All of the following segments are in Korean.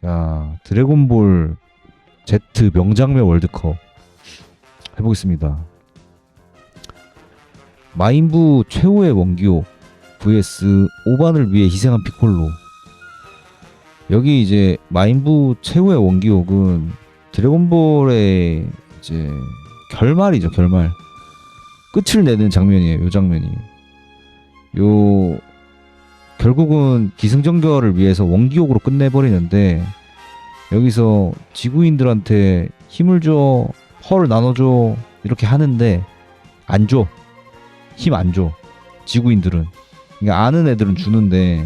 자, 드래곤볼 Z 명장면 월드컵 해보겠습니다. 마인부 최후의 원기호 vs 오반을 위해 희생한 피콜로. 여기 이제 마인부 최후의 원기옥은 드래곤볼의 이제 결말이죠. 결말 끝을 내는 장면이에요. 요 장면이 요 결국은 기승전결을 위해서 원기옥으로 끝내버리는데, 여기서 지구인들한테 힘을 줘, 펄 나눠줘 이렇게 하는데 안 줘. 힘 안 줘. 지구인들은. 그러니까 아는 애들은 주는데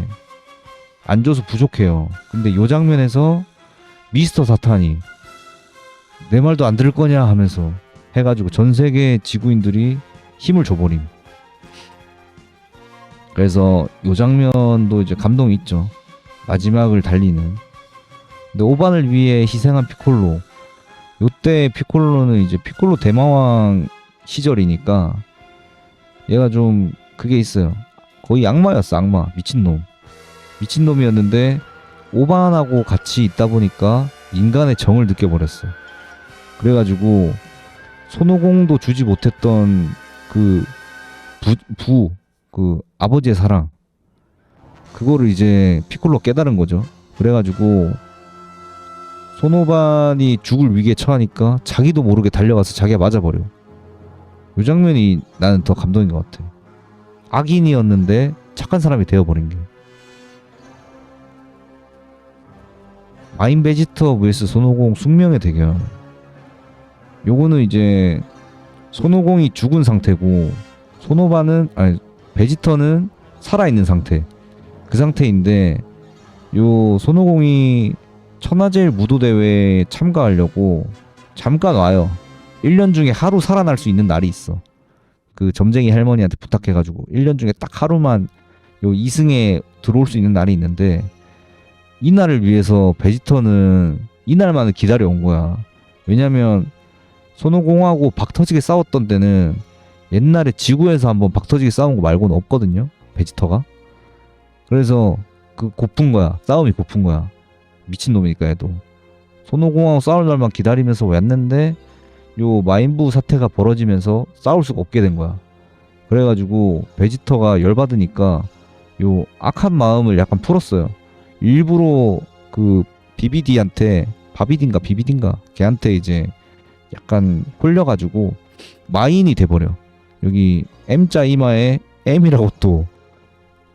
안 줘서 부족해요. 근데 요 장면에서 미스터 사탄이 내 말도 안 들을 거냐 하면서 해가지고 전 세계 지구인들이 힘을 줘버림. 그래서 요 장면도 이제 감동이 있죠. 마지막을 달리는. 근데 오반을 위해 희생한 피콜로. 요때 피콜로는 이제 피콜로 대마왕 시절이니까 얘가 좀 그게 있어요. 거의 악마였어. 악마. 미친놈이었는데 오반하고 같이 있다 보니까 인간의 정을 느껴버렸어. 그래가지고 손오공도 주지 못했던 그 아버지의 사랑, 그거를 이제 피콜로 깨달은 거죠. 그래가지고 손오반이 죽을 위기에 처하니까 자기도 모르게 달려가서 자기가 맞아버려. 이 장면이 나는 더 감동인 것 같아. 악인이었는데 착한 사람이 되어버린 게. 마인 베지터 vs 손오공 숙명의 대결. 요거는 이제 손오공이 죽은 상태고 베지터는 살아있는 상태. 그 상태인데 요 손오공이 천하제일 무도대회에 참가하려고 잠깐 와요. 1년 중에 하루 살아날 수 있는 날이 있어. 그 점쟁이 할머니한테 부탁해가지고 1년 중에 딱 하루만 요 2승에 들어올 수 있는 날이 있는데, 이 날을 위해서 베지터는 이날만을 기다려온 거야. 왜냐면 손오공하고 박터지게 싸웠던 때는 옛날에 지구에서 한번 박터지게 싸운 거 말고는 없거든요, 베지터가. 그래서 그 고픈 거야. 싸움이 고픈 거야. 미친놈이니까 얘도. 손오공하고 싸울 날만 기다리면서 왔는데 요 마인부 사태가 벌어지면서 싸울 수가 없게 된 거야. 그래가지고 베지터가 열받으니까 요 악한 마음을 약간 풀었어요. 일부러 그 비비딘가 걔한테 이제 약간 홀려가지고 마인이 돼버려. 여기 M자 이마에 M이라고 또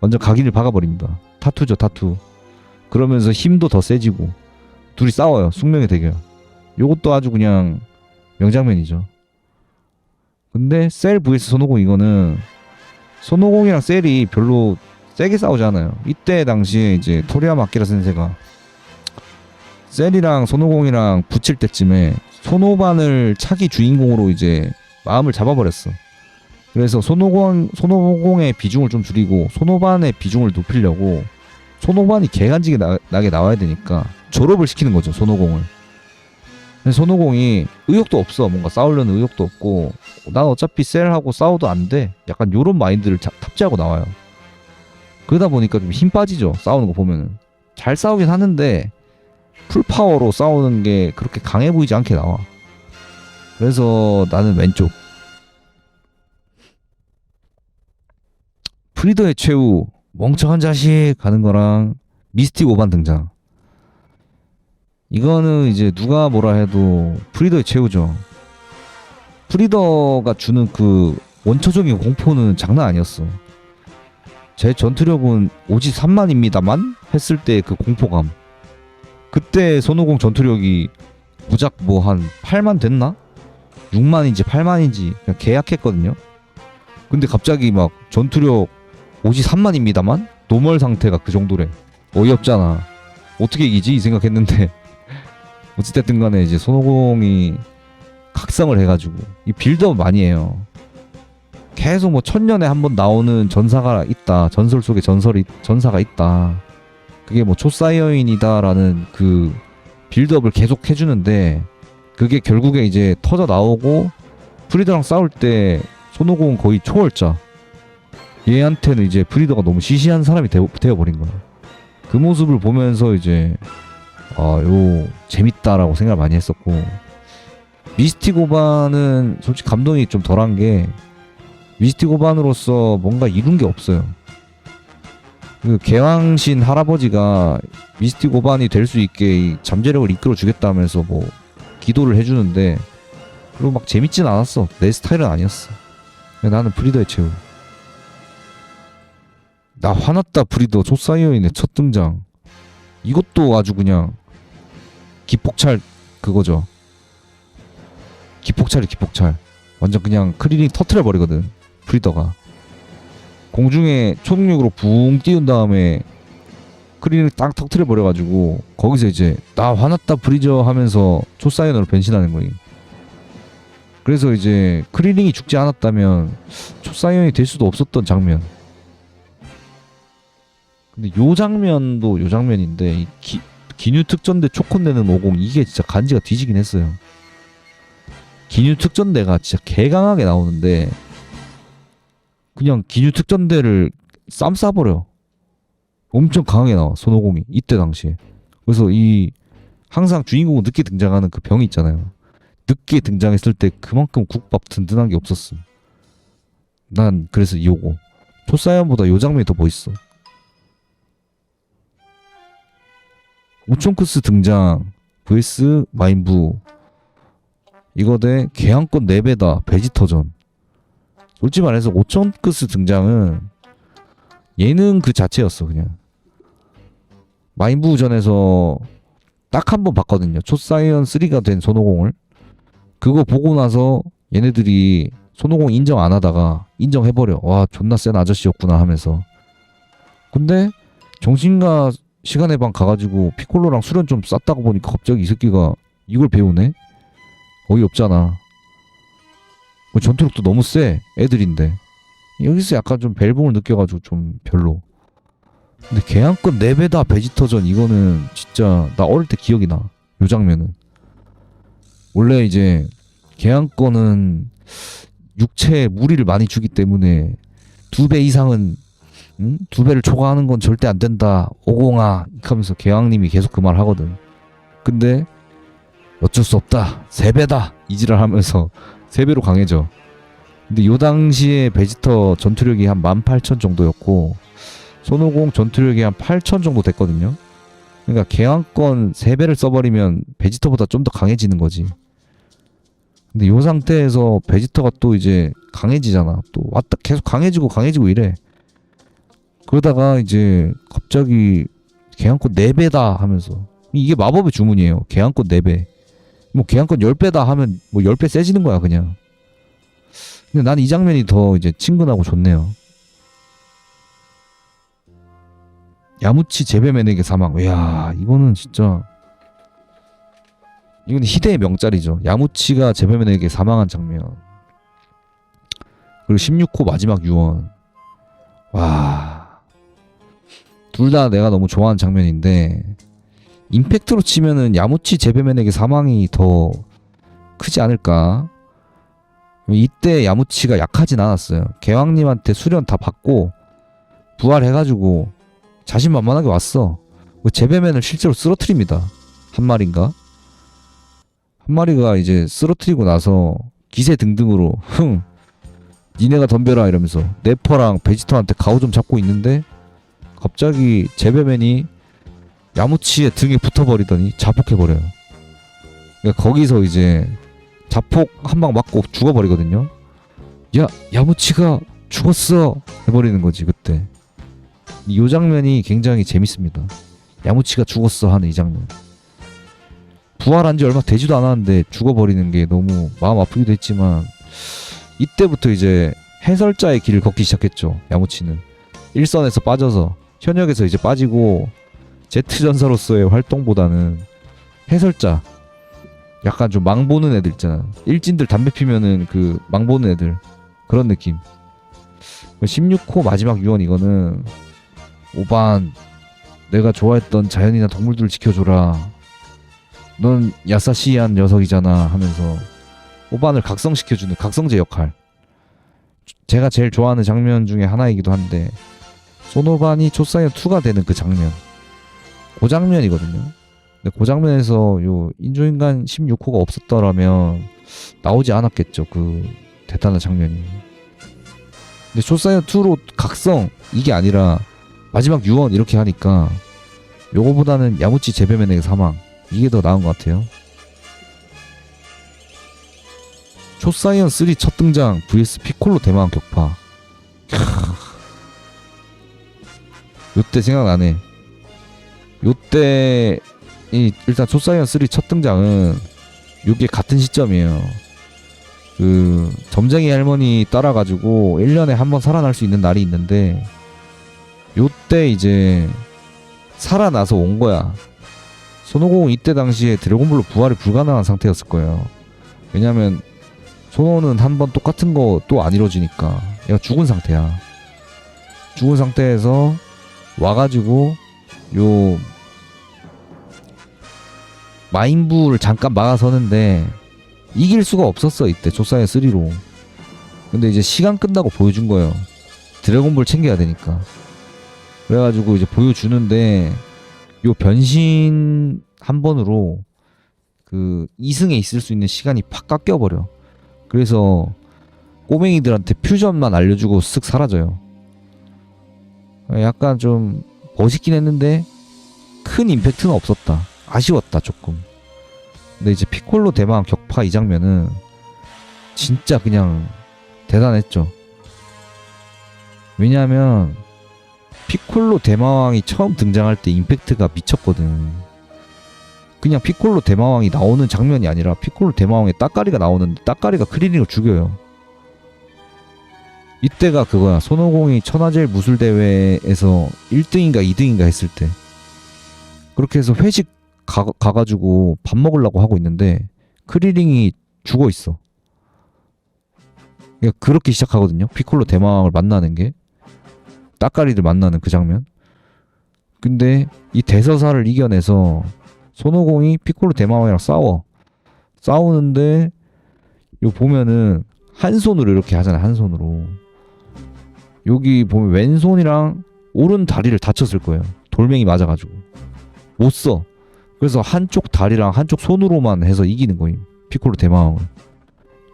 완전 각인을 박아버립니다. 타투죠, 타투. 그러면서 힘도 더 세지고 둘이 싸워요. 숙명의 대결. 요것도 아주 그냥 명장면이죠. 근데 셀 vs 손오공, 이거는 손오공이랑 셀이 별로 세게 싸우잖아요. 이때 당시에 이제 토리야마 아키라 센세가 셀이랑 손오공이랑 붙일 때쯤에 손오반을 차기 주인공으로 이제 마음을 잡아버렸어. 그래서 손오공의 비중을 좀 줄이고 손오반의 비중을 높이려고 손오반이 개간지게 나게 나와야 되니까 졸업을 시키는 거죠, 손오공을. 손오공이 의욕도 없어. 뭔가 싸우려는 의욕도 없고, 난 어차피 셀하고 싸워도 안 돼, 약간 요런 마인드를 탑재하고 나와요. 그러다 보니까 좀 힘 빠지죠. 싸우는 거 보면은 잘 싸우긴 하는데 풀파워로 싸우는 게 그렇게 강해 보이지 않게 나와. 그래서 나는 왼쪽. 프리더의 최후 멍청한 자식 가는 거랑 미스틱 오반 등장. 이거는 이제 누가 뭐라 해도 프리더의 최후죠. 프리더가 주는 그 원초적인 공포는 장난 아니었어. 제 전투력은 오직 3만입니다만 했을 때 그 공포감. 그때 손오공 전투력이 무작 뭐 한 8만 됐나? 6만인지 8만인지 그냥 계약했거든요. 근데 갑자기 막 전투력 오직 3만입니다만? 노멀 상태가 그 정도래. 어이없잖아. 어떻게 이기지? 이 생각했는데 어찌됐든 간에 이제 손오공이 각성을 해가지고 이 빌드업 많이 해요. 계속 뭐 1000년에 한 번 나오는 전사가 있다. 전설 속에 전사가 있다. 그게 뭐 초사이어인이다라는 그 빌드업을 계속 해주는데, 그게 결국에 이제 터져 나오고 프리더랑 싸울 때 손오공은 거의 초월자. 얘한테는 이제 프리더가 너무 시시한 사람이 되어버린 거야. 그 모습을 보면서 이제 요 재밌다라고 생각을 많이 했었고, 미스틱 오반은 솔직히 감동이 좀 덜한 게, 미스틱 오반으로서 뭔가 이룬 게 없어요. 그 개왕신 할아버지가 미스틱 오반이 될 수 있게 이 잠재력을 이끌어 주겠다면서 뭐 기도를 해주는데, 그리고 막 재밌진 않았어. 내 스타일은 아니었어. 나는 브리더의 최후. 나 화났다 브리더 조사이어인의 첫 등장. 이것도 아주 그냥 기폭찰 그거죠. 기폭찰이 기폭찰. 완전 그냥 크리링 터트려 버리거든. 브리더가 공중에 초능력으로 붕 띄운 다음에 크리링을 딱 터트려 버려가지고 거기서 이제 나 화났다 브리저 하면서 초사이언으로 변신하는 거임. 그래서 이제 크리링이 죽지 않았다면 초사이언이 될 수도 없었던 장면. 근데 요 장면도 요 장면인데, 이 기뉴 특전대 초콘 내는 50, 이게 진짜 간지가 뒤지긴 했어요. 기뉴 특전대가 진짜 개강하게 나오는데 그냥 기뉴 특전대를 쌈 싸버려. 엄청 강하게 나와 손오공이 이때 당시에. 그래서 이 항상 주인공은 늦게 등장하는 그 병이 있잖아요. 늦게 등장했을 때 그만큼 국밥 든든한 게 없었음. 난 그래서 이오고 초사이언보다 요 장면이 더 멋있어. 오촌크스 등장 vs 마인부, 이거 대 개항권 4배다 베지터전. 솔직히 말해서 오촌크스 등장은 예능 그 자체였어. 그냥 마인부전에서 딱 한 번 봤거든요. 초사이언 3가 된 손오공을. 그거 보고 나서 얘네들이 손오공 인정 안 하다가 인정해버려. 와 존나 센 아저씨였구나 하면서. 근데 정신과 시간의 방 가가지고 피콜로랑 수련 좀 쌌다고 보니까 갑자기 이 새끼가 이걸 배우네? 어이없잖아. 전투력도 너무 세 애들인데. 여기서 약간 좀 벨붕을 느껴가지고 좀 별로. 근데 개항권 4배다 베지터전, 이거는 진짜 나 어릴 때 기억이 나. 요 장면은 원래 이제 개항권은 육체에 무리를 많이 주기 때문에 2배 이상은 2배를 초과하는 건 절대 안 된다. 오공아 하면서 개왕님이 계속 그 말 하거든. 근데 어쩔 수 없다. 3배다. 이지랄 하면서 3배로 강해져. 근데 요 당시에 베지터 전투력이 한 18,000 정도였고 손오공 전투력이 한 8,000 정도 됐거든요. 그러니까 개왕권 3배를 써버리면 베지터보다 좀 더 강해지는 거지. 근데 요 상태에서 베지터가 또 이제 강해지잖아. 또 왔다 계속 강해지고 이래. 그러다가 이제 갑자기 개항권 4배다 하면서, 이게 마법의 주문이에요. 개항권 4배. 뭐 개항권 10배다 하면 뭐 10배 세지는 거야 그냥. 근데 난 이 장면이 더 이제 친근하고 좋네요. 야무치 제베맨에게 사망. 이야 이거는 진짜, 이건 희대의 명짤이죠. 야무치가 제베맨에게 사망한 장면. 그리고 16호 마지막 유언. 와, 둘 다 내가 너무 좋아하는 장면인데, 임팩트로 치면은 야무치 제베맨에게 사망이 더 크지 않을까. 이때 야무치가 약하진 않았어요. 개왕님한테 수련 다 받고 부활해가지고 자신만만하게 왔어. 제베맨을 실제로 쓰러트립니다. 한 마리인가? 한 마리가 이제 쓰러트리고 나서 기세 등등으로 니네가 덤벼라 이러면서 네퍼랑 베지터한테 가오 좀 잡고 있는데 갑자기 제베맨이 야무치의 등에 붙어버리더니 자폭해버려요. 그러니까 거기서 이제 자폭 한 방 맞고 죽어버리거든요. 야 야무치가 죽었어 해버리는 거지 그때. 이 장면이 굉장히 재밌습니다. 야무치가 죽었어 하는 이 장면. 부활한 지 얼마 되지도 않았는데 죽어버리는 게 너무 마음 아프기도 했지만, 이때부터 이제 해설자의 길을 걷기 시작했죠. 야무치는 일선에서 빠져서 현역에서 이제 빠지고 제트전사로서의 활동보다는 해설자, 약간 좀 망보는 애들 있잖아. 일진들 담배 피면은 그 망보는 애들, 그런 느낌. 16호 마지막 유언, 이거는 오반 내가 좋아했던 자연이나 동물들을 지켜줘라. 넌 야사시한 녀석이잖아 하면서 오반을 각성시켜주는 각성제 역할. 제가 제일 좋아하는 장면 중에 하나이기도 한데, 손오반이 초사이언 2가 되는 그 장면, 그 장면이거든요. 근데 그 장면에서 요 인조인간 16호가 없었더라면 나오지 않았겠죠. 그 대단한 장면이. 근데 조사이언2로 각성 이게 아니라 마지막 유언 이렇게 하니까 요거보다는 야무치 재배면의 사망 이게 더 나은 것 같아요. 초사이언3 첫 등장 vs 피콜로 대마왕 격파. 요때 생각나네. 요때 일단 초사이언3 첫 등장은 요게 같은 시점이에요. 그 점쟁이 할머니 따라가지고 1년에 한 번 살아날 수 있는 날이 있는데 요때 이제 살아나서 온 거야. 손오공은 이때 당시에 드래곤볼로 부활이 불가능한 상태였을 거예요. 왜냐면 손오는 한 번 똑같은 거 또 안 이루어지니까 얘가 죽은 상태야. 죽은 상태에서 와가지고 요 마인부를 잠깐 막아서는데 이길 수가 없었어 이때 조사이언 3로. 근데 이제 시간 끝나고 보여준 거예요. 드래곤볼 챙겨야 되니까. 그래가지고 이제 보여주는데 요 변신 한 번으로 그 2승에 있을 수 있는 시간이 팍 깎여버려. 그래서 꼬맹이들한테 퓨전만 알려주고 쓱 사라져요. 약간 좀 멋있긴 했는데 큰 임팩트는 없었다. 아쉬웠다 조금. 근데 이제 피콜로 대마왕 격파 이 장면은 진짜 그냥 대단했죠. 왜냐하면 피콜로 대마왕이 처음 등장할 때 임팩트가 미쳤거든. 그냥 피콜로 대마왕이 나오는 장면이 아니라 피콜로 대마왕의 따까리가 나오는데 따까리가 크리링을 죽여요. 이때가 그거야. 손오공이 천하제일 무술대회에서 1등인가 2등인가 했을 때 그렇게 해서 회식 가가지고 밥 먹으려고 하고 있는데 크리링이 죽어있어. 그러니까 그렇게 시작하거든요. 피콜로 대마왕을 만나는 게 따까리들 만나는 그 장면. 근데 이 대서사를 이겨내서 손오공이 피콜로 대마왕이랑 싸우는데 요 보면은 한 손으로 이렇게 하잖아. 한 손으로. 여기 보면 왼손이랑 오른 다리를 다쳤을 거예요. 돌멩이 맞아가지고 못 써. 그래서 한쪽 다리랑 한쪽 손으로만 해서 이기는 거임. 피콜로 대마왕을.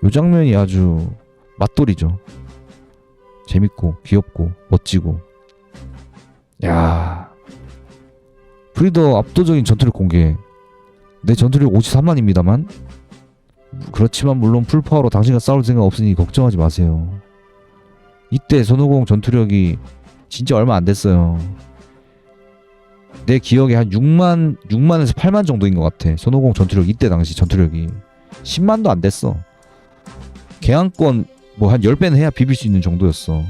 요 장면이 아주 맛돌이죠. 재밌고 귀엽고 멋지고. 야, 프리더 압도적인 전투력 공개. 내 전투력 53만입니다만 그렇지만 물론 풀파워로 당신과 싸울 생각 없으니 걱정하지 마세요. 이때 손오공 전투력이 진짜 얼마 안 됐어요. 내 기억에 한 6만에서 8만 정도인 것 같아. 손오공 전투력 이때 당시 전투력이 10만도 안 됐어. 개항권 뭐 한 10배는 해야 비빌 수 있는 정도였어.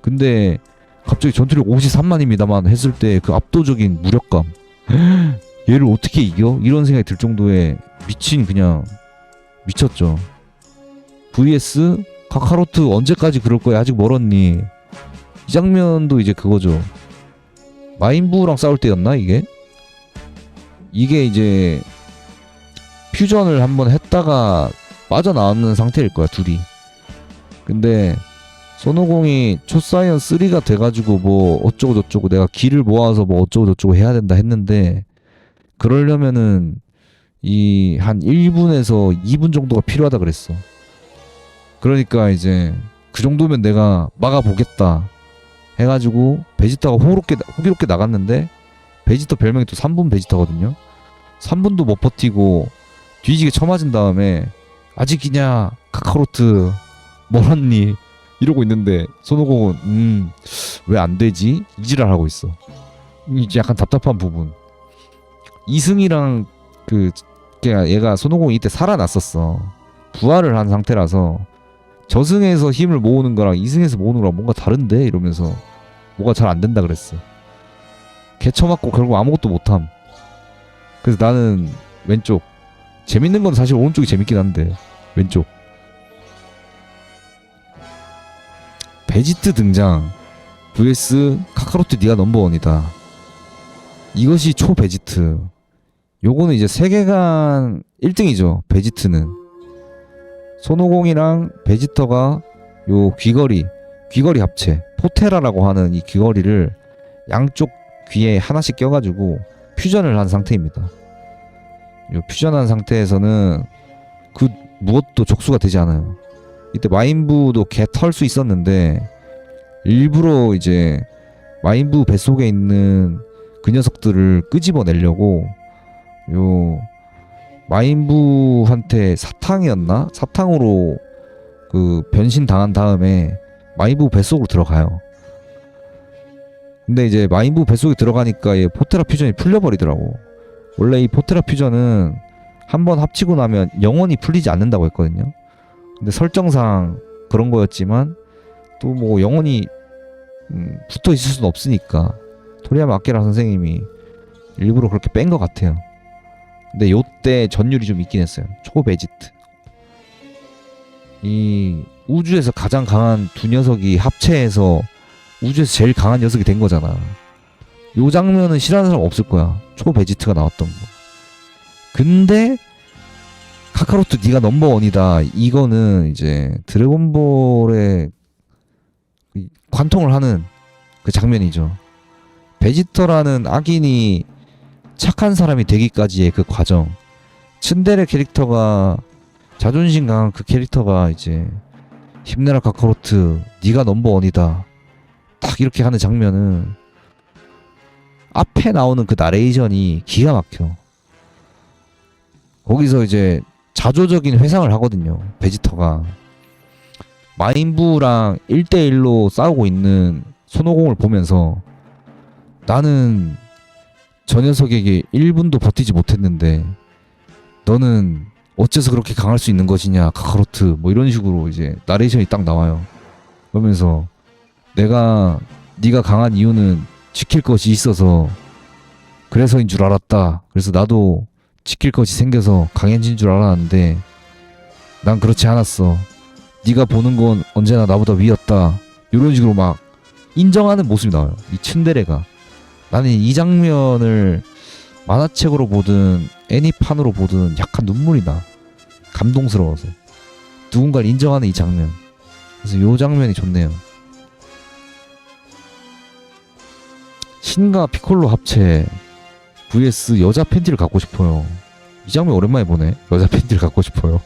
근데 갑자기 전투력 53만입니다만 했을 때 그 압도적인 무력감. 얘를 어떻게 이겨? 이런 생각이 들 정도의 미친 그냥 미쳤죠. vs 카카로트 언제까지 그럴 거야? 아직 멀었니? 이 장면도 이제 그거죠. 마인부랑 싸울 때였나 이게? 이게 이제 퓨전을 한번 했다가 빠져나오는 상태일 거야 둘이. 근데 손오공이 초사이언 3가 돼가지고 뭐 어쩌고 저쩌고 내가 기를 모아서 뭐 어쩌고 저쩌고 해야 된다 했는데 그러려면은 이 한 1분에서 2분 정도가 필요하다 그랬어. 그러니까 이제 그 정도면 내가 막아보겠다 해가지고 베지터가 호기롭게 나갔는데 베지터 별명이 또 3분 베지터거든요. 3분도 못 버티고 뒤지게 쳐맞은 다음에 아직이냐 카카로트 멀었니 이러고 있는데 손오공은 왜 안 되지? 이지랄하고 있어. 이제 약간 답답한 부분. 이승이랑 얘가 손오공이 이때 살아났었어. 부활을 한 상태라서 저승에서 힘을 모으는 거랑 이승에서 모으는 거랑 뭔가 다른데? 이러면서 뭐가 잘 안 된다 그랬어. 개 쳐맞고 결국 아무것도 못함. 그래서 나는 왼쪽. 재밌는 건 사실 오른쪽이 재밌긴 한데 왼쪽. 베지트 등장 vs 카카로트 니가 넘버원이다. 이것이 초베지트. 요거는 이제 세계관 1등이죠. 베지트는. 손오공이랑 베지터가 요 귀걸이 합체 포테라라고 하는 이 귀걸이를 양쪽 귀에 하나씩 껴가지고 퓨전을 한 상태입니다. 요 퓨전한 상태에서는 그 무엇도 족수가 되지 않아요. 이때 마인부도 개 털 수 있었는데 일부러 이제 마인부 뱃속에 있는 그 녀석들을 끄집어내려고 요 마인부한테 사탕이었나? 사탕으로 그 변신 당한 다음에 마인부 뱃속으로 들어가요. 근데 이제 마인부 뱃속에 들어가니까 이 포테라 퓨전이 풀려버리더라고. 원래 이 포테라 퓨전은 한번 합치고 나면 영원히 풀리지 않는다고 했거든요. 근데 설정상 그런 거였지만 또 뭐 영원히 붙어 있을 수는 없으니까 토리야마 아키라 선생님이 일부러 그렇게 뺀 것 같아요. 근데 요때 전율이 좀 있긴 했어요. 초베지트. 이 우주에서 가장 강한 두 녀석이 합체해서 우주에서 제일 강한 녀석이 된 거잖아. 요 장면은 싫어하는 사람 없을 거야. 초베지트가 나왔던 거. 근데 카카로트 네가 넘버원이다. 이거는 이제 드래곤볼의 관통을 하는 그 장면이죠. 베지터라는 악인이 착한 사람이 되기까지의 그 과정. 츤데레 캐릭터가 자존심 강한 그 캐릭터가 이제 힘내라 카카로트 네가 넘버원이다. 딱 이렇게 하는 장면은 앞에 나오는 그 나레이션이 기가 막혀. 거기서 이제 자조적인 회상을 하거든요. 베지터가 마인부랑 1대1로 싸우고 있는 손오공을 보면서 나는 저 녀석에게 1분도 버티지 못했는데 너는 어째서 그렇게 강할 수 있는 것이냐 카카로트 뭐 이런 식으로 이제 나레이션이 딱 나와요. 그러면서 내가 네가 강한 이유는 지킬 것이 있어서 그래서인 줄 알았다. 그래서 나도 지킬 것이 생겨서 강해진 줄 알았는데 난 그렇지 않았어. 네가 보는 건 언제나 나보다 위였다. 이런 식으로 막 인정하는 모습이 나와요. 이 츤데레가. 나는 이 장면을 만화책으로 보든 애니판으로 보든 약간 눈물이 나. 감동스러워서. 누군가를 인정하는 이 장면. 그래서 이 장면이 좋네요. 신과 피콜로 합체 vs 여자 팬티를 갖고 싶어요. 이 장면 오랜만에 보네. 여자 팬티를 갖고 싶어요.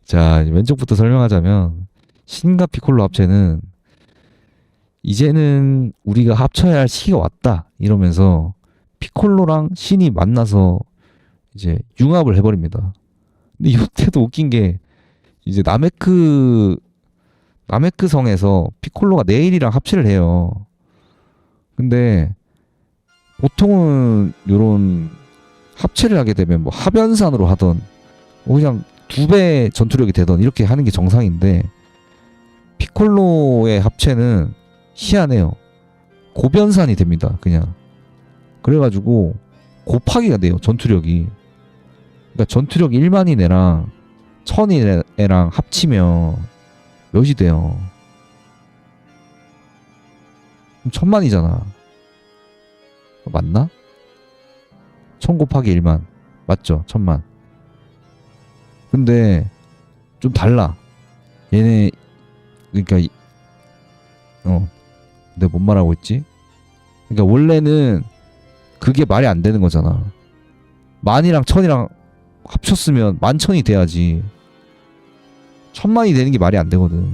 자, 왼쪽부터 설명하자면 신과 피콜로 합체는 이제는 우리가 합쳐야 할 시기가 왔다 이러면서 피콜로랑 신이 만나서 이제 융합을 해버립니다. 근데 이때도 웃긴 게 이제 나메크 성에서 피콜로가 네일이랑 합체를 해요. 근데 보통은 요런 합체를 하게 되면 뭐 하변산으로 하던 뭐 그냥 2배 전투력이 되던 이렇게 하는 게 정상인데 피콜로의 합체는 희한해요. 고변산이 됩니다. 그냥. 그래가지고 곱하기가 돼요. 전투력이. 그러니까 전투력 1만인 애랑 1000인 애랑 합치면 몇이 돼요? 1000만이잖아. 맞나? 1000 곱하기 1만. 맞죠? 1000만. 근데 좀 달라. 얘네 그러니까 내가 뭔 말하고 있지? 그러니까 원래는 그게 말이 안 되는 거잖아. 만이랑 천이랑 합쳤으면 11,000이 돼야지. 1000만이 되는 게 말이 안 되거든.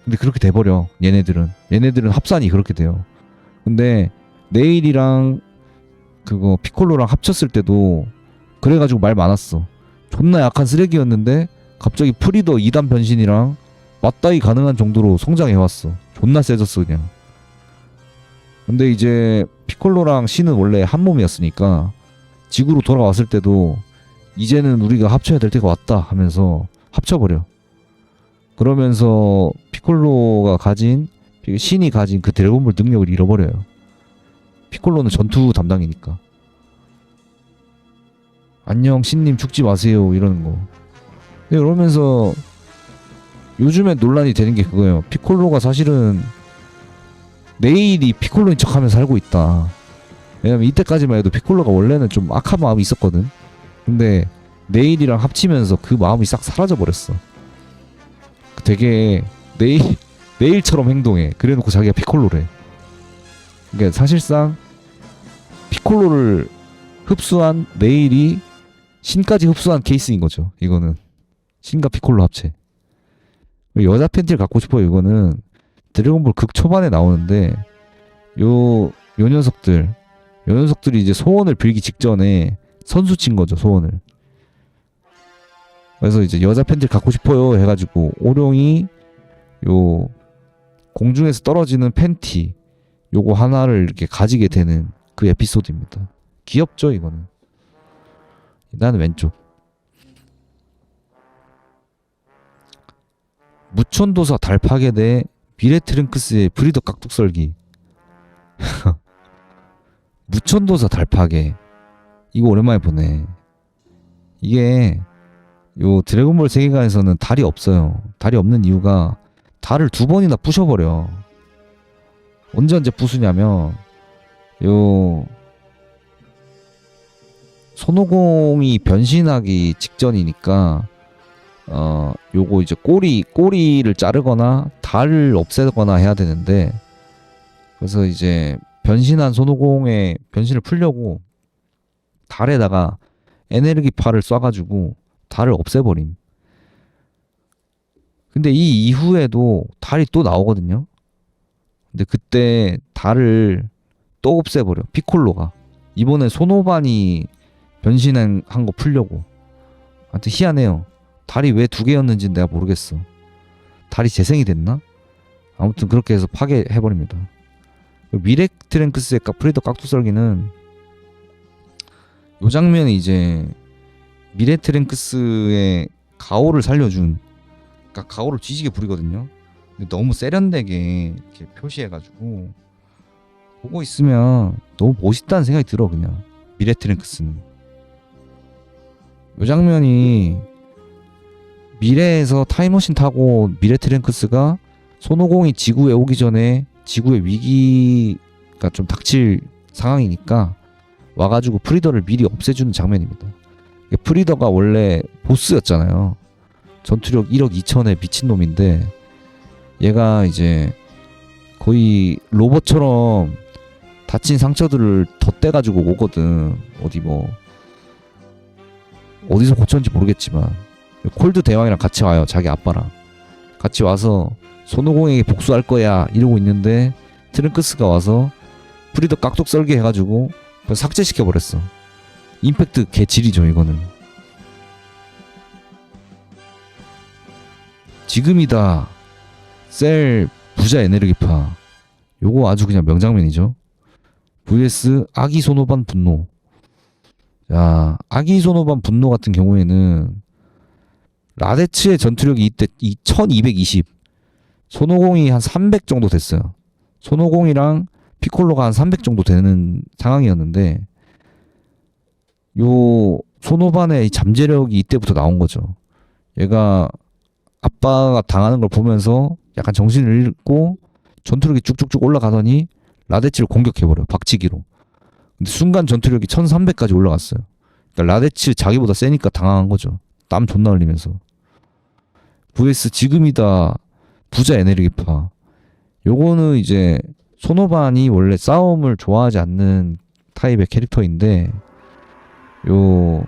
근데 그렇게 돼버려. 얘네들은 합산이 그렇게 돼요. 근데 네일이랑 그거 피콜로랑 합쳤을 때도 그래가지고 말 많았어. 존나 약한 쓰레기였는데 갑자기 프리더 2단 변신이랑 맞다이 가능한 정도로 성장해왔어. 존나 세졌어 그냥. 근데 이제 피콜로랑 신은 원래 한 몸이었으니까 지구로 돌아왔을 때도 이제는 우리가 합쳐야 될 때가 왔다 하면서 합쳐버려. 그러면서 피콜로가 가진 신이 가진 그 드래곤볼 능력을 잃어버려요. 피콜로는 전투 담당이니까. 안녕 신님 죽지 마세요 이러는 거. 이러면서 요즘에 논란이 되는 게 그거예요. 피콜로가 사실은 네일이 피콜로인 척하면서 살고 있다. 왜냐면 이때까지만 해도 피콜로가 원래는 좀 악한 마음이 있었거든. 근데 네일이랑 합치면서 그 마음이 싹 사라져 버렸어. 되게 네일처럼 행동해. 그래놓고 자기가 피콜로래. 그러니까 사실상 피콜로를 흡수한 메일이 신까지 흡수한 케이스인 거죠. 이거는 신과 피콜로 합체. 여자 팬티를 갖고 싶어요. 이거는 드래곤볼 극 초반에 나오는데 요 녀석들이 이제 소원을 빌기 직전에 선수 친 거죠. 소원을. 그래서 이제 여자 팬티를 갖고 싶어요 해가지고 오룡이 요 공중에서 떨어지는 팬티 요거 하나를 이렇게 가지게 되는 그 에피소드입니다. 귀엽죠 이거는. 나는 왼쪽. 무천도사 달파괴 미래 트랭크스의 브리더 깍둑썰기. 무천도사 달파괴 이거 오랜만에 보네. 이게 요 드래곤볼 세계관에서는 달이 없어요. 달이 없는 이유가 달을 2번이나 부셔버려. 언제 부수냐면 요 손오공이 변신하기 직전이니까 요거 이제 꼬리를 자르거나 달을 없애거나 해야 되는데, 그래서 이제 변신한 손오공의 변신을 풀려고 달에다가 에네르기파를 쏴가지고 달을 없애버림. 근데 이 이후에도 달이 또 나오거든요. 근데 그때 달을 또 없애버려. 피콜로가. 이번에 손오반이 변신한 거 풀려고. 하여튼 희한해요. 달이 왜 2개였는지는 내가 모르겠어. 달이 재생이 됐나? 아무튼 그렇게 해서 파괴해버립니다. 미렉 트랭크스의 프리더 깍두썰기는 요 장면이 이제 미렉 트랭크스의 가오를 살려준, 그러니까 가오를 뒤지게 부리거든요. 근데 너무 세련되게 이렇게 표시해가지고 보고 있으면 너무 멋있다는 생각이 들어. 그냥 미렉 트랭크스는 요 장면이 미래에서 타임머신 타고 미래 트랭크스가 손오공이 지구에 오기 전에 지구의 위기가 좀 닥칠 상황이니까 와가지고 프리더를 미리 없애주는 장면입니다. 프리더가 원래 보스였잖아요. 전투력 1억 2천의 미친놈인데 얘가 이제 거의 로봇처럼 다친 상처들을 덧대가지고 오거든. 어디서 고쳤는지 모르겠지만 콜드 대왕이랑 같이 와요. 자기 아빠랑 같이 와서 손오공에게 복수할 거야 이러고 있는데 트랭크스가 와서 프리더 깍둑 썰게 해가지고 삭제시켜버렸어. 임팩트 개질이죠 이거는. 지금이다 셀 부자 에네르기파. 요거 아주 그냥 명장면이죠. vs 아기 소노반 분노. 자, 아기 소노반 분노 같은 경우에는 라데츠의 전투력이 이때 1220, 손오공이 한 300 정도 됐어요. 손오공이랑 피콜로가 한 300 정도 되는 상황이었는데 요 손오반의 잠재력이 이때부터 나온 거죠. 얘가 아빠가 당하는 걸 보면서 약간 정신을 잃고 전투력이 쭉쭉쭉 올라가더니 라데츠를 공격해버려요. 박치기로. 근데 순간 전투력이 1300까지 올라갔어요. 그러니까 라데츠 자기보다 세니까 당황한 거죠. 땀 존나 흘리면서. vs 지금이다 부자 에네르기파. 요거는 이제 손오반이 원래 싸움을 좋아하지 않는 타입의 캐릭터인데 요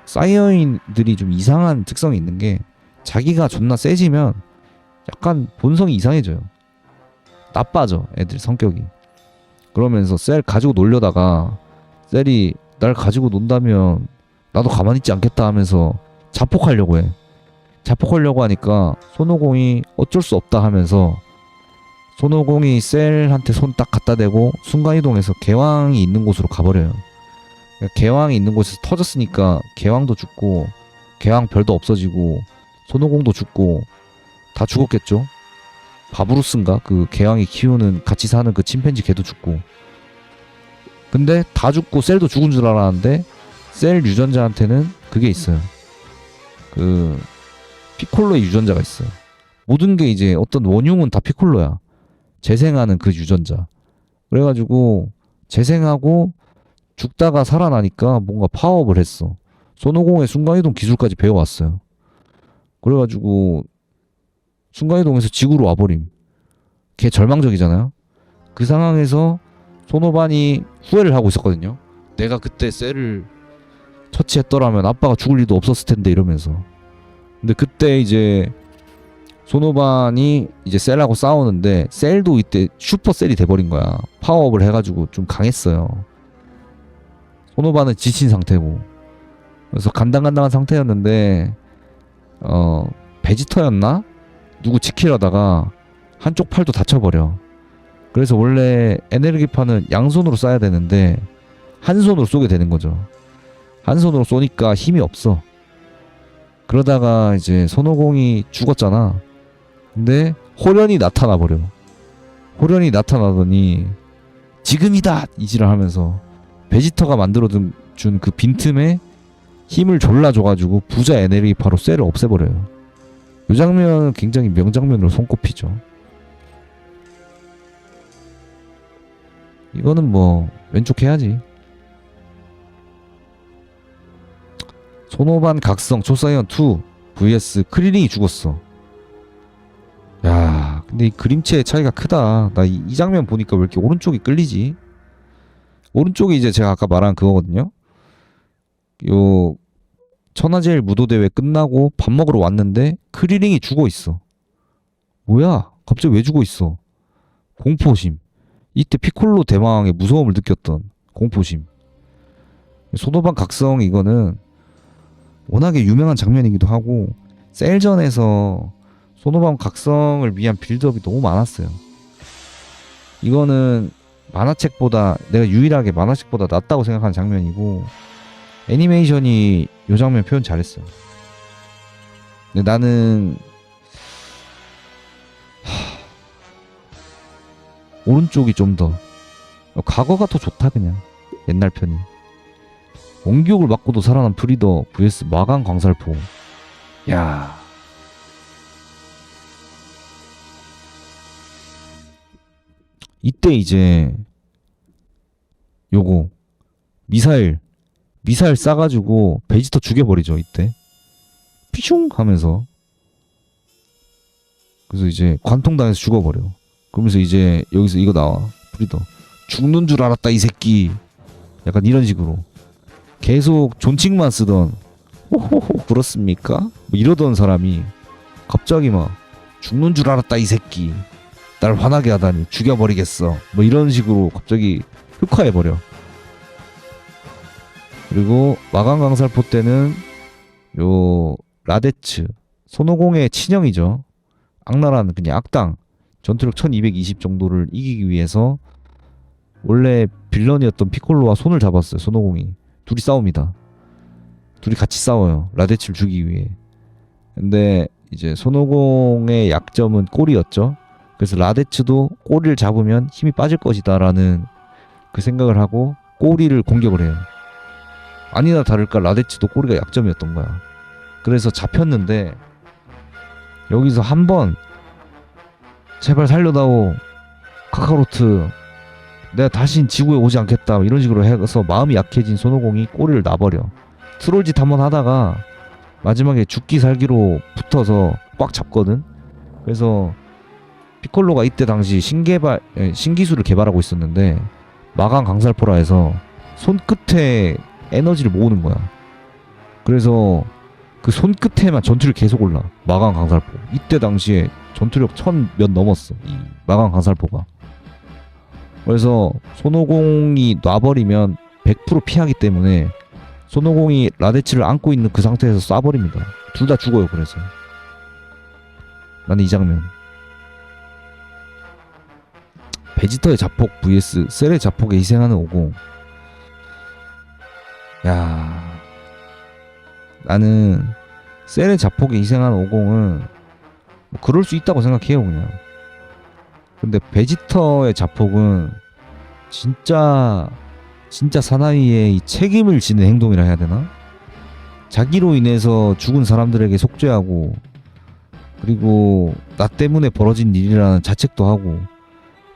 사이어인들이 좀 이상한 특성이 있는 게 자기가 존나 세지면 약간 본성이 이상해져요. 나빠져 애들 성격이. 그러면서 셀 가지고 놀려다가 셀이 날 가지고 논다면 나도 가만히 있지 않겠다 하면서 자폭하려고 해. 자폭하려고 하니까 손오공이 어쩔 수 없다 하면서 손오공이 셀한테 손 딱 갖다 대고 순간이동해서 개왕이 있는 곳으로 가버려요. 개왕이 있는 곳에서 터졌으니까 개왕도 죽고 개왕 별도 없어지고 손오공도 죽고 다 죽었겠죠. 바브루스인가? 그 개왕이 키우는 같이 사는 그 침팬지 개도 죽고. 근데 다 죽고 셀도 죽은 줄 알았는데 셀 유전자한테는 그게 있어요. 그 피콜로의 유전자가 있어요. 모든 게 이제 어떤 원흉은 다 피콜로야. 재생하는 그 유전자. 그래가지고 재생하고 죽다가 살아나니까 뭔가 파워업을 했어. 손오공의 순간이동 기술까지 배워왔어요. 그래가지고 순간이동해서 지구로 와버림. 걔 절망적이잖아요. 그 상황에서 소노반이 후회를 하고 있었거든요. 내가 그때 셀을 처치했더라면 아빠가 죽을 일도 없었을 텐데 이러면서. 근데 그때 이제 소노반이 이제 셀하고 싸우는데 셀도 이때 슈퍼 셀이 돼버린 거야. 파워업을 해가지고 좀 강했어요. 소노반은 지친 상태고. 그래서 간당간당한 상태였는데 베지터였나? 누구 지키려다가 한쪽 팔도 다쳐버려. 그래서 원래 에너지파는 양손으로 쏴야 되는데 한 손으로 쏘게 되는 거죠. 한 손으로 쏘니까 힘이 없어. 그러다가 이제 손오공이 죽었잖아. 근데 호련이 나타나 버려. 호련이 나타나더니 지금이다! 이지를 하면서 베지터가 만들어준 그 빈틈에 힘을 졸라 줘가지고 부자 에너지파로 쇠를 없애버려요. 이 장면은 굉장히 명장면으로 손꼽히죠. 이거는 뭐 왼쪽 해야지. 소노반 각성 초사이언 2 vs 크리링이 죽었어. 야, 근데 이 그림체의 차이가 크다. 나 이 장면 보니까 왜 이렇게 오른쪽이 끌리지? 오른쪽이 이제 제가 아까 말한 그거거든요. 요 천하제일 무도대회 끝나고 밥 먹으러 왔는데 크리링이 죽어 있어. 뭐야? 갑자기 왜 죽어 있어? 공포심. 이때 피콜로 대망의 무서움을 느꼈던 공포심. 소노반 각성 이거는 워낙에 유명한 장면이기도 하고 셀전에서 소노반 각성을 위한 빌드업이 너무 많았어요. 이거는 만화책보다 내가 유일하게 만화책보다 낫다고 생각하는 장면이고 애니메이션이 이 장면 표현 잘했어요. 근데 나는 오른쪽이 좀 더 과거가 더 좋다. 그냥 옛날 편이. 원기옥을 맞고도 살아난 프리더 vs 마강 광살포. 야, 이때 이제 요거 미사일 쏴가지고 베지터 죽여버리죠. 이때 피슝 하면서. 그래서 이제 관통당해서 죽어버려. 그러면서 이제 여기서 이거 나와. 프리더 죽는 줄 알았다 이 새끼. 약간 이런 식으로 계속 존칭만 쓰던 호호호 그렇습니까? 뭐 이러던 사람이 갑자기 막 죽는 줄 알았다 이 새끼. 날 화나게 하다니 죽여버리겠어. 뭐 이런 식으로 갑자기 흑화해버려. 그리고 마강강살포 때는 요 라데츠 손오공의 친형이죠. 악랄한 그냥 악당. 전투력 1220 정도를 이기기 위해서 원래 빌런이었던 피콜로와 손을 잡았어요. 손오공이. 둘이 싸웁니다. 둘이 같이 싸워요. 라데츠를 죽이기 위해. 근데 이제 손오공의 약점은 꼬리였죠. 그래서 라데츠도 꼬리를 잡으면 힘이 빠질 것이다 라는 그 생각을 하고 꼬리를 공격을 해요. 아니나 다를까 라데츠도 꼬리가 약점이었던 거야. 그래서 잡혔는데 여기서 한번 제발 살려다오 카카로트, 내가 다신 지구에 오지 않겠다 이런 식으로 해서 마음이 약해진 손오공이 꼬리를 놔버려. 트롤짓 한번 하다가 마지막에 죽기 살기로 붙어서 꽉 잡거든. 그래서 피콜로가 이때 당시 신기술을 개발하고 있었는데 마강 강살포라 해서 손끝에 에너지를 모으는 거야. 그래서 그 손끝에만 전투를 계속 올라. 마강 강살포. 이때 당시에 전투력 1000 몇 넘었어. 이 마강 강살포가. 그래서 손오공이 놔버리면 100% 피하기 때문에 손오공이 라데츠를 안고 있는 그 상태에서 쏴버립니다. 둘 다 죽어요. 그래서 나는 이 장면. 베지터의 자폭 vs 셀의 자폭에 희생하는 50. 야, 나는 셀의 자폭에 희생하는 50은 뭐 그럴 수 있다고 생각해요. 그냥. 근데 베지터의 자폭은 진짜 사나이의 이 책임을 지는 행동이라 해야 되나? 자기로 인해서 죽은 사람들에게 속죄하고, 그리고 나 때문에 벌어진 일이라는 자책도 하고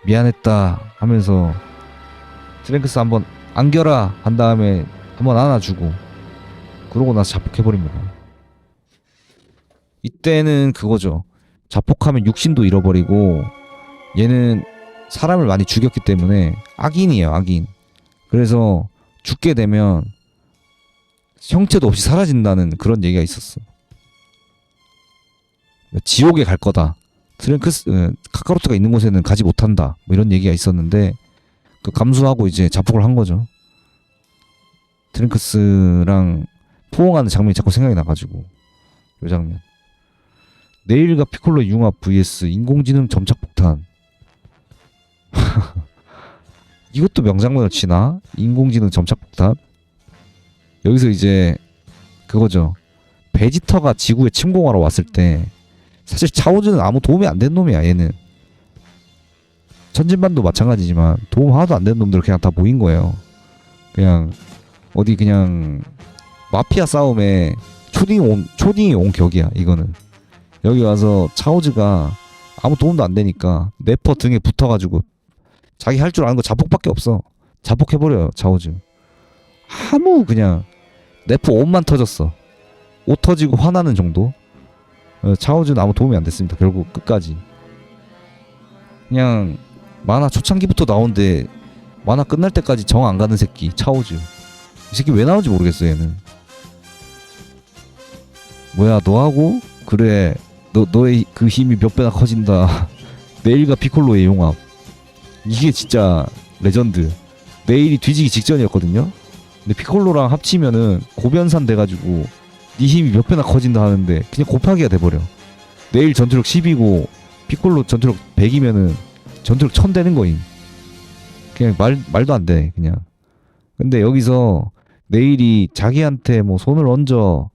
미안했다 하면서 트랭크스 한번 안겨라 한 다음에 한번 안아주고 그러고 나서 자폭해버립니다. 이때는 그거죠. 자폭하면 육신도 잃어버리고 얘는 사람을 많이 죽였기 때문에 악인이에요, 악인. 그래서 죽게 되면 형체도 없이 사라진다는 그런 얘기가 있었어. 지옥에 갈 거다. 카카로트가 있는 곳에는 가지 못한다. 뭐 이런 얘기가 있었는데 그 감수하고 이제 자폭을 한 거죠. 트랭크스랑 포옹하는 장면이 자꾸 생각이 나가지고 요 장면. 네일과 피콜로 융합 vs 인공지능 점착폭탄. 이것도 명장면을 치나? 인공지능 점착폭탄. 여기서 이제 그거죠. 베지터가 지구에 침공하러 왔을 때 사실 차오즈는 아무 도움이 안 된 놈이야. 얘는 천진반도 마찬가지지만 도움 하나도 안 된 놈들 그냥 다 모인 거예요. 그냥 어디 그냥 마피아 싸움에 초딩이 온 격이야. 이거는 여기 와서 차오즈가 아무 도움도 안 되니까 네퍼 등에 붙어가지고 자기 할 줄 아는 거 자폭밖에 없어. 자폭해버려요 차오즈. 아무 그냥 네퍼 옷만 터졌어. 옷 터지고 화나는 정도. 차오즈는 아무 도움이 안 됐습니다. 결국 끝까지 그냥 만화 초창기부터 나오는데 만화 끝날 때까지 정 안 가는 새끼 차오즈. 이 새끼 왜 나오는지 모르겠어. 얘는 뭐야 너하고 그래 너의 그 힘이 몇 배나 커진다. 네일과 피콜로의 용합. 이게 진짜 레전드. 네일이 뒤지기 직전이었거든요. 근데 피콜로랑 합치면은 고변산 돼가지고 네 힘이 몇 배나 커진다 하는데 그냥 곱하기가 돼버려. 네일 전투력 10이고 피콜로 전투력 100이면은 전투력 1000 되는 거임. 그냥 말도 안 돼 그냥. 근데 여기서 네일이 자기한테 뭐 손을 얹어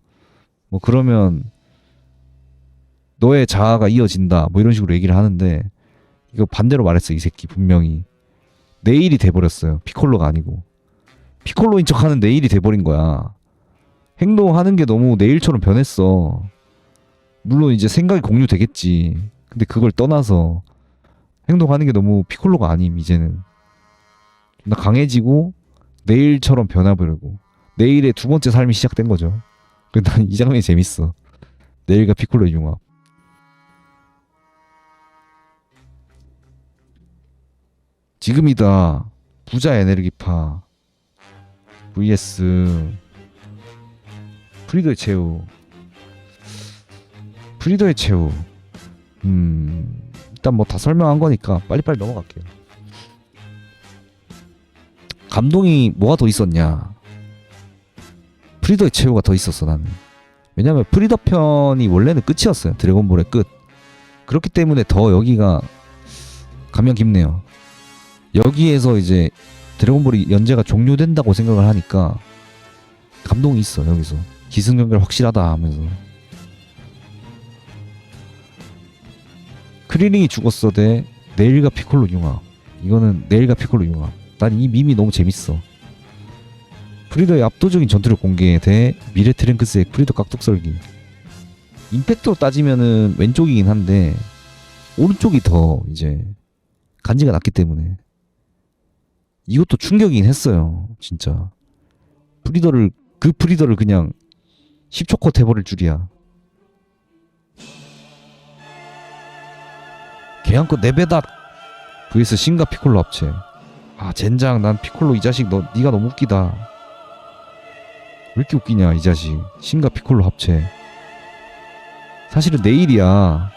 뭐 그러면 너의 자아가 이어진다 뭐 이런 식으로 얘기를 하는데 이거 반대로 말했어. 이 새끼 분명히 네일이 돼버렸어요. 피콜로가 아니고 피콜로인 척하는 네일이 돼버린 거야. 행동하는 게 너무 네일처럼 변했어. 물론 이제 생각이 공유되겠지. 근데 그걸 떠나서 행동하는 게 너무 피콜로가 아님. 이제는 나 강해지고 네일처럼 변해버리고 네일의 두 번째 삶이 시작된 거죠. 그래서 난 이 장면이 재밌어. 네일과 피콜로의 융합. 지금이다. 부자 에너지파 vs 프리더의 최후. 프리더의 최후. 일단 뭐 다 설명한 거니까 빨리빨리 넘어갈게요. 감동이 뭐가 더 있었냐? 프리더의 최후가 더 있었어 나는. 왜냐면 프리더 편이 원래는 끝이었어요. 드래곤볼의 끝. 그렇기 때문에 더 여기가 감명 깊네요. 여기에서 이제 드래곤볼이 연재가 종료된다고 생각을 하니까 감동이 있어. 여기서 기승전결 확실하다 하면서. 크리링이 죽었어 대 네일과 피콜로 융합. 이거는 네일과 피콜로 융합. 난 이 밈이 너무 재밌어. 프리더의 압도적인 전투력 공개 대 미래 트랭크스의 프리더 깍둑썰기. 임팩트로 따지면은 왼쪽이긴 한데 오른쪽이 더 이제 간지가 났기 때문에 이것도 충격이긴 했어요. 진짜 프리더를 그냥 10초 컷 해버릴 줄이야. 개한껏 네배닥 vs 신과 피콜로 합체. 아 젠장. 난 피콜로 이 자식 니가 너무 웃기다. 왜 이렇게 웃기냐 이 자식. 신과 피콜로 합체. 사실은 네일이야.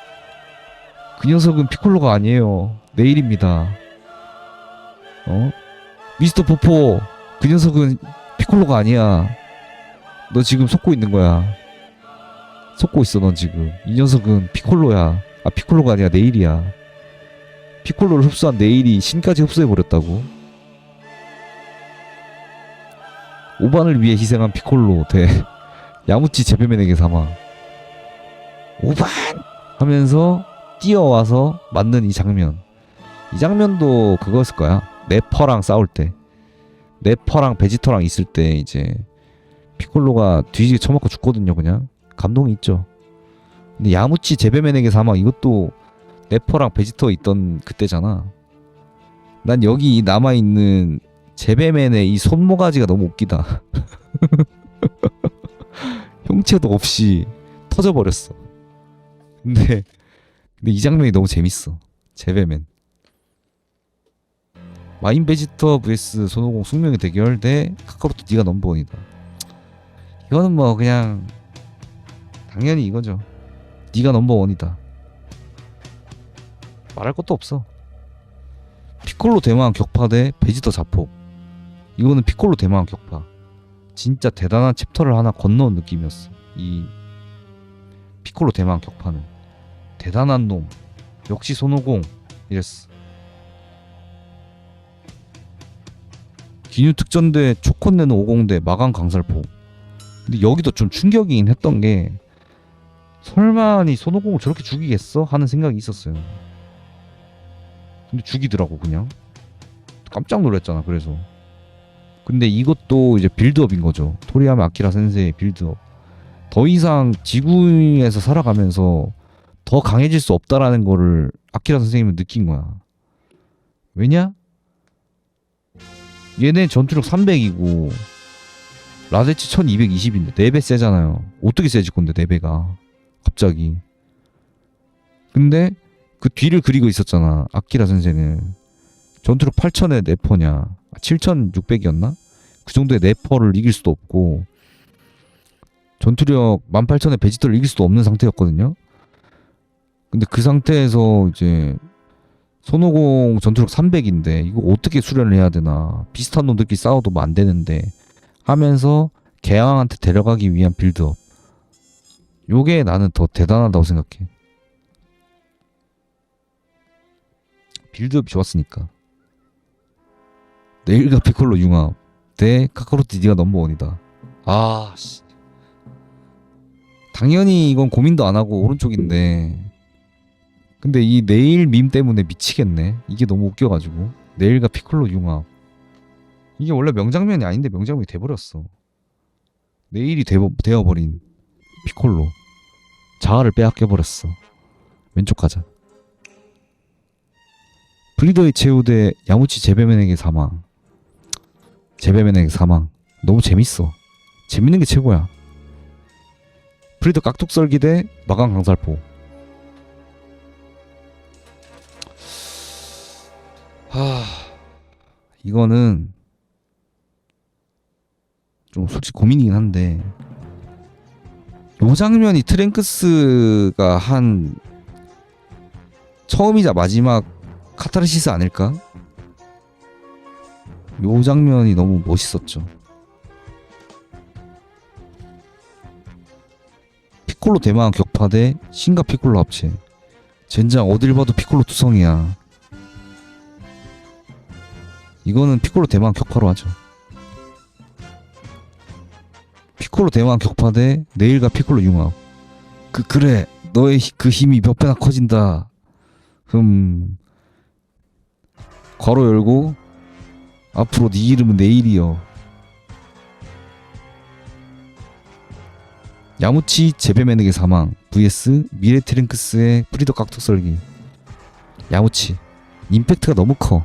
그 녀석은 피콜로가 아니에요. 네일입니다. 미스터 포포 그 녀석은 피콜로가 아니야. 너 지금 속고 있는 거야. 속고 있어 넌 지금. 이 녀석은 피콜로야. 아 피콜로가 아니라 네일이야. 피콜로를 흡수한 네일이 신까지 흡수해버렸다고. 오반을 위해 희생한 피콜로 대 야무치 제페맨에게 사망. 오반 하면서 뛰어와서 맞는 이 장면. 이 장면도 그거였을 거야. 네퍼랑 싸울 때, 네퍼랑 베지터랑 있을 때 이제 피콜로가 뒤지게 쳐먹고 죽거든요. 그냥 감동이 있죠. 근데 야무치 제베맨에게 사망. 이것도 네퍼랑 베지터 있던 그때잖아. 난 여기 남아있는 제베맨의 이 손모가지가 너무 웃기다. 형체도 없이 터져버렸어. 근데 이 장면이 너무 재밌어. 제베맨. 마인 베지터 vs 손오공 숙명의 대결 대 카카로트 네가 넘버원이다. 이거는 뭐 그냥 당연히 이거죠. 네가 넘버원이다. 말할 것도 없어. 피콜로 대마왕 격파 대 베지터 자폭. 이거는 피콜로 대마왕 격파. 진짜 대단한 챕터를 하나 건너온 느낌이었어. 이 피콜로 대마왕 격파는 대단한 놈. 역시 손오공 이랬어. 기뉴 특전대 초콘내는 50대 마강 강살포. 근데 여기도 좀 충격이긴 했던 게 설마니 손오공을 저렇게 죽이겠어? 하는 생각이 있었어요. 근데 죽이더라고 그냥. 깜짝 놀랐잖아. 그래서 근데 이것도 이제 빌드업인 거죠. 토리야마 아키라 센세의 빌드업. 더 이상 지구에서 살아가면서 더 강해질 수 없다라는 거를 아키라 선생님은 느낀 거야. 왜냐? 얘네 전투력 300이고 라데치 1220인데 4배 세잖아요. 어떻게 세질 건데 4배가 갑자기. 근데 그 뒤를 그리고 있었잖아. 아키라 선생는 전투력 8000에 네퍼냐 7600이었나? 그 정도의 네퍼를 이길 수도 없고 전투력 18000에 베지터를 이길 수도 없는 상태였거든요. 근데 그 상태에서 이제 손오공 전투력 300인데 이거 어떻게 수련을 해야 되나, 비슷한 놈들끼리 싸워도 뭐 안 되는데 하면서 개왕한테 데려가기 위한 빌드업. 요게 나는 더 대단하다고 생각해. 빌드업이 좋았으니까. 네일과 피콜로 융합 대 카카로트 니가 넘버원이다. 아 씨. 당연히 이건 고민도 안 하고 오른쪽인데, 근데 이 네일 밈 때문에 미치겠네. 이게 너무 웃겨가지고. 네일과 피콜로 융합. 이게 원래 명장면이 아닌데 명장면이 돼버렸어. 네일이 되어버린 피콜로. 자아를 빼앗겨버렸어. 왼쪽 가자. 브리더의 최후대 야무치 제베맨에게 사망. 제베맨에게 사망. 너무 재밌어. 재밌는 게 최고야. 브리더 깍둑썰기 대 마강 강살포. 이거는 좀 솔직히 고민이긴 한데, 요 장면이 트랭크스가 한 처음이자 마지막 카타르시스 아닐까? 요 장면이 너무 멋있었죠. 피콜로 대마왕 격파 대 신과 피콜로 합체. 젠장 어딜 봐도 피콜로 투성이야. 이거는 피콜로 대마왕 격파로 하죠. 피콜로 대마왕 격파 대 네일과 피콜로 융합. 그래 너의 그 힘이 몇 배나 커진다. 괄호 열고 앞으로 네 이름은 네일이여. 야무치 제베맨에게 사망 vs 미래 트랭크스의 프리더 깍둑썰기. 야무치 임팩트가 너무 커.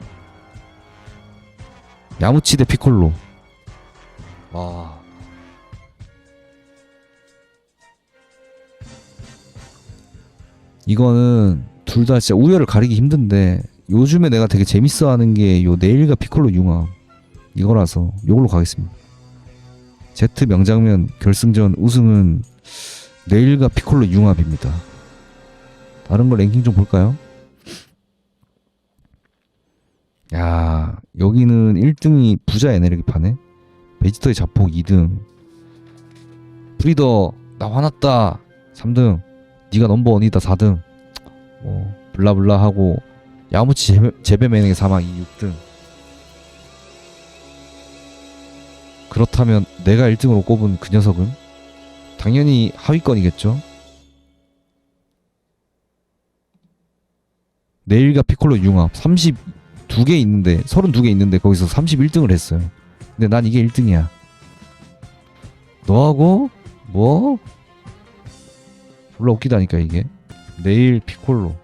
야무치 대 피콜로. 와. 이거는 둘 다 진짜 우열을 가리기 힘든데 요즘에 내가 되게 재밌어하는 게 요 네일과 피콜로 융합 이거라서 요걸로 가겠습니다. Z 명장면 결승전 우승은 네일과 피콜로 융합입니다. 다른 거 랭킹 좀 볼까요? 야, 여기는 1등이 부자 에너지파네. 베지터의 자폭 2등. 프리더 나 화났다 3등. 니가 넘버원이다 4등. 블라블라 하고 야무치 제베맨에게 사망이 6등. 그렇다면 내가 1등으로 꼽은 그 녀석은 당연히 하위권이겠죠. 네일과 피콜로 융합 32개 있는데 32개 있는데 거기서 31등을 했어요. 근데 난 이게 1등이야. 너하고 뭐 졸라 웃기다니까 이게. 네일 피콜로.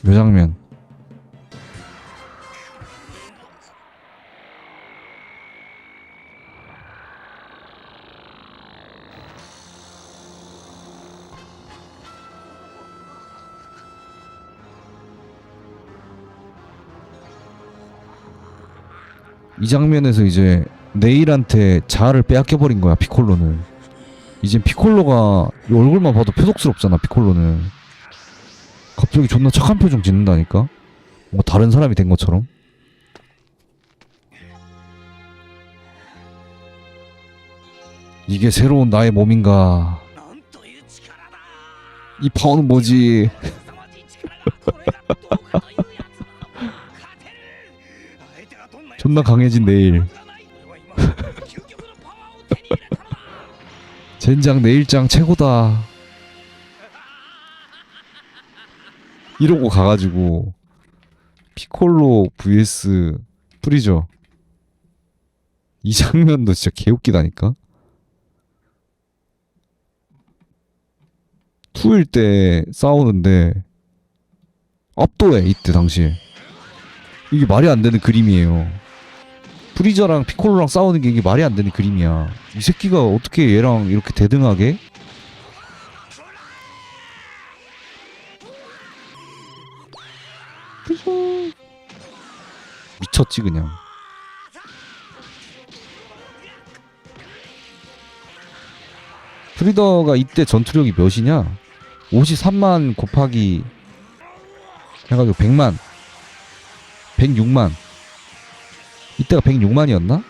요 장면 이 장면에서 이제 네일한테 자아를 빼앗겨버린 거야, 피콜로는. 이젠 피콜로가 이 얼굴만 봐도 표독스럽잖아, 피콜로는. 갑자기 존나 착한 표정 짓는다니까? 뭐 다른 사람이 된 것처럼. 이게 새로운 나의 몸인가. 이 파워는 뭐지? 존나 강해진 네일. 젠장 네일장 최고다. 이러고 가가지고 피콜로 vs 프리저. 이 장면도 진짜 개웃기다니까. 2일 때 싸우는데 압도해. 이때 당시에 이게 말이 안 되는 그림이에요. 프리저랑 피콜로랑 싸우는 게 이게 말이 안 되는 그림이야. 이 새끼가 어떻게 얘랑 이렇게 대등하게? 미쳤지 그냥. 프리더가 이때 전투력이 몇이냐? 53만 곱하기 해가지고 100만 106만. 이때가 106만이었나?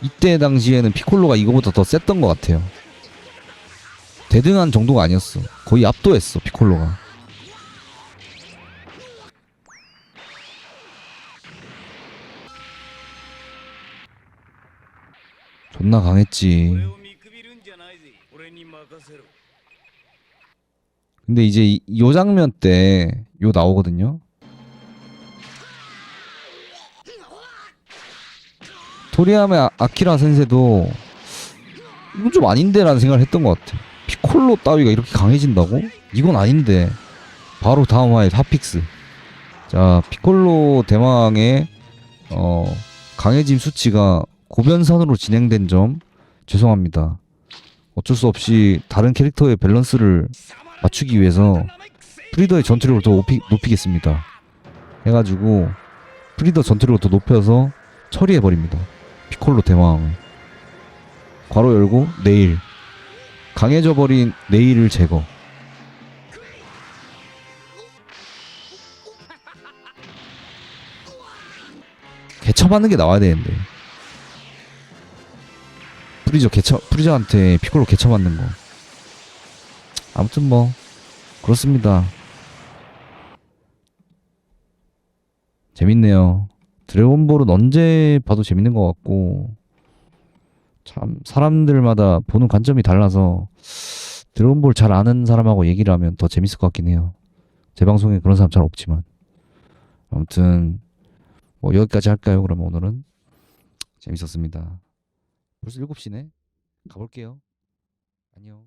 이때 당시에는 피콜로가 이거보다 더 셌던 것 같아요. 대등한 정도가 아니었어. 거의 압도했어 피콜로가. 존나 강했지. 근데 이제 요 장면 때 요 나오거든요. 토리야메 아키라 센세도 이건 좀 아닌데 라는 생각을 했던 것 같아. 피콜로 따위가 이렇게 강해진다고? 이건 아닌데. 바로 다음 화에 핫픽스. 자, 피콜로 대망의 강해짐 수치가 고변산으로 진행된 점 죄송합니다. 어쩔 수 없이 다른 캐릭터의 밸런스를 맞추기 위해서 프리더의 전투력을 더 높이겠습니다. 해가지고 프리더 전투력을 더 높여서 처리해버립니다. 피콜로 대망을. 괄호 열고 네일. 강해져버린 네일을 제거. 개처맞는 게 나와야 되는데. 프리저한테 피콜로 개처맞는 거. 아무튼 뭐 그렇습니다. 재밌네요. 드래곤볼은 언제 봐도 재밌는 것 같고, 참 사람들마다 보는 관점이 달라서 드래곤볼 잘 아는 사람하고 얘기를 하면 더 재밌을 것 같긴 해요. 제 방송에 그런 사람 잘 없지만. 아무튼 뭐 여기까지 할까요? 그러면 오늘은 재밌었습니다. 벌써 7시네. 가볼게요. 안녕.